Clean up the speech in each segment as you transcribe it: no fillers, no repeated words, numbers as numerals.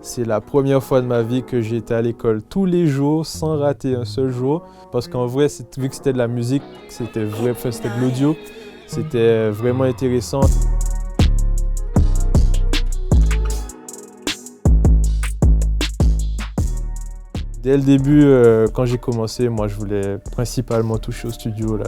C'est la première fois de ma vie que j'étais à l'école tous les jours sans rater un seul jour. Parce qu'en vrai, vu que c'était de la musique, c'était de l'audio, c'était vraiment intéressant. Dès le début, quand j'ai commencé, moi je voulais principalement toucher au studio. Là.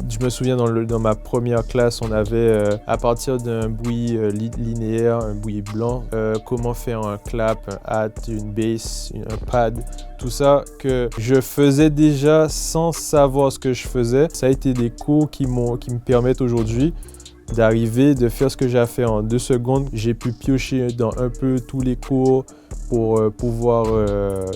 Je me souviens dans ma première classe, on avait à partir d'un bruit linéaire, un bruit blanc, comment faire un clap, un hat, une bass, un pad, tout ça que je faisais déjà sans savoir ce que je faisais. Ça a été des cours qui me permettent aujourd'hui d'arriver, de faire ce que j'ai à faire en 2 secondes. J'ai pu piocher dans un peu tous les cours pour pouvoir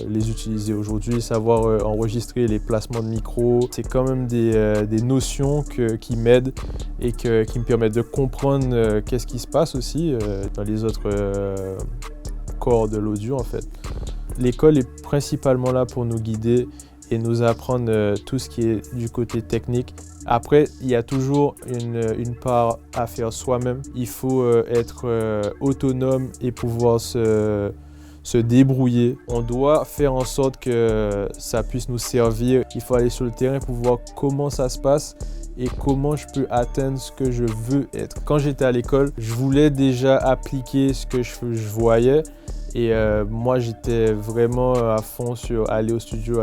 les utiliser aujourd'hui, savoir enregistrer les placements de micro. C'est quand même des notions qui m'aident et qui me permettent de comprendre qu'est-ce qui se passe aussi dans les autres corps de l'audio en fait. L'école est principalement là pour nous guider et nous apprendre tout ce qui est du côté technique. Après, il y a toujours une part à faire soi-même. Il faut être autonome et pouvoir se débrouiller. On doit faire en sorte que ça puisse nous servir. Il faut aller sur le terrain pour voir comment ça se passe et comment je peux atteindre ce que je veux être. Quand j'étais à l'école, je voulais déjà appliquer ce que je voyais. Et moi, j'étais vraiment à fond sur aller au studio.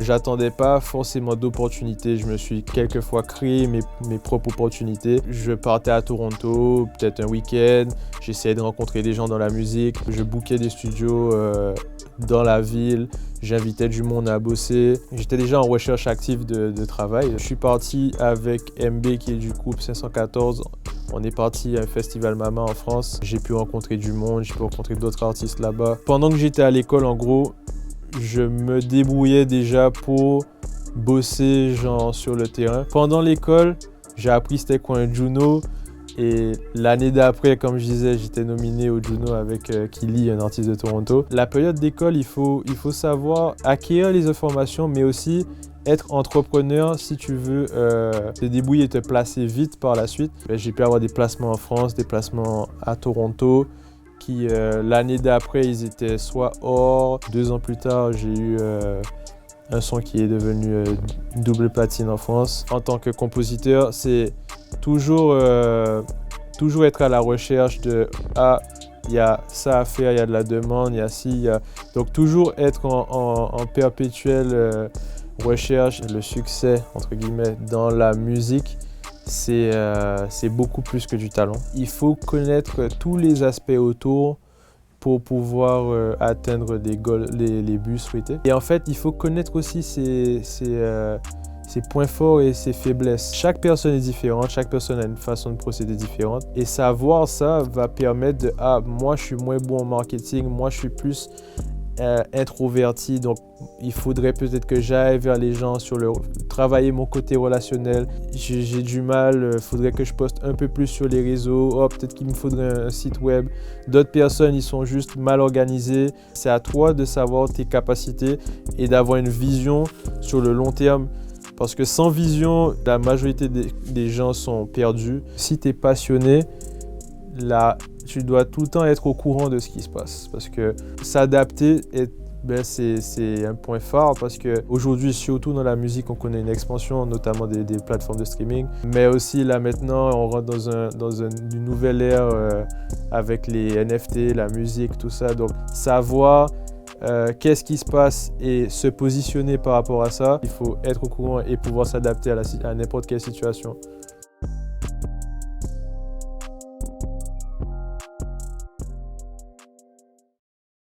J'attendais pas forcément d'opportunités. Je me suis quelquefois créé mes propres opportunités. Je partais à Toronto, peut-être un week-end. J'essayais de rencontrer des gens dans la musique. Je bookais des studios dans la ville. J'invitais du monde à bosser. J'étais déjà en recherche active de travail. Je suis parti avec MB qui est du groupe 514. On est parti à un festival Mama en France. J'ai pu rencontrer du monde, j'ai pu rencontrer d'autres artistes là-bas. Pendant que j'étais à l'école, en gros, je me débrouillais déjà pour bosser sur le terrain. Pendant l'école, j'ai appris c'était quoi un Juno. Et l'année d'après, comme je disais, j'étais nominé au Juno avec Kili, un artiste de Toronto. La période d'école, il faut savoir acquérir les informations, mais aussi être entrepreneur si tu veux te débrouiller et te placer vite par la suite. J'ai pu avoir des placements en France, des placements à Toronto, qui l'année d'après, ils étaient soit hors. 2 ans plus tard, j'ai eu un son qui est devenu double platine en France. En tant que compositeur, c'est toujours être à la recherche de il y a ça à faire, il y a de la demande, il y a ci, il y a... Donc toujours être en perpétuelle recherche. Le succès, entre guillemets, dans la musique, c'est beaucoup plus que du talent. Il faut connaître tous les aspects autour pour pouvoir atteindre les buts souhaités. Et en fait, il faut connaître aussi ses points forts et ses faiblesses. Chaque personne est différente, chaque personne a une façon de procéder différente. Et savoir ça va permettre de moi je suis moins bon en marketing, moi je suis plus introverti, donc il faudrait peut-être que j'aille vers les gens travailler mon côté relationnel. J'ai du mal, il faudrait que je poste un peu plus sur les réseaux, peut-être qu'il me faudrait un site web. D'autres personnes, ils sont juste mal organisés. C'est à toi de savoir tes capacités et d'avoir une vision sur le long terme. Parce que sans vision, la majorité des gens sont perdus. Si tu es passionné, tu dois tout le temps être au courant de ce qui se passe. Parce que s'adapter, c'est un point phare. Parce qu'aujourd'hui, surtout dans la musique, on connaît une expansion, notamment des plateformes de streaming. Mais aussi, là maintenant, on rentre dans une nouvelle ère avec les NFT, la musique, tout ça. Donc, savoir qu'est-ce qui se passe et se positionner par rapport à ça, il faut être au courant et pouvoir s'adapter à n'importe quelle situation.